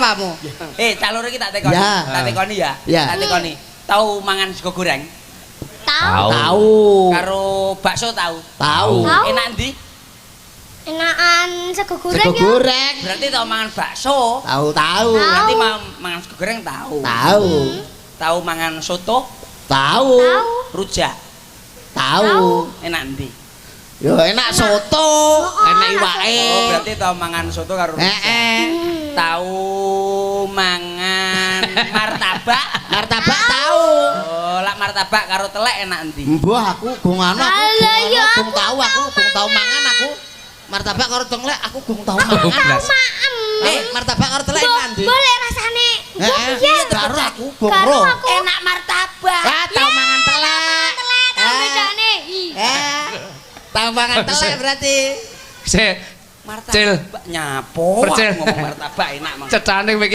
apamu? Calon iki tak tekoni. Ya. Tak tekoni ya. Ya. Tak tekoni. Tahu mangan sego goreng? Tahu. Tahu. Karo bakso tahu. Tahu. Enak ndi? Enakan sego goreng Sego ya. goreng. Berarti tahu mangan bakso. Tahu. Berarti mangan sego goreng tahu. Tahu. Tahu mangan soto? Tahu. Rujak. Tahu. Enak ndi? Yo enak soto, enak iwake. Oh, berarti tahu mangan soto karo rujak. Tahu mangan martabak? Martabak tahu. Oh, lak martabak karo telek enak ndi? Mbah aku gong anu aku. Alah, ya Gong tahu aku, gong tahu mangan aku. Martabak karo telek aku gong tahu mangan. Martabak karo telek enak ndi? Boleh rasane. Iya, karo aku gong ro. Enak martabak. Tahu mangan telek. Tahu bedane. Tahu mangan telek berarti. Cil. Martabak nyapo. Percil. Ngomong martabak enak. Cetane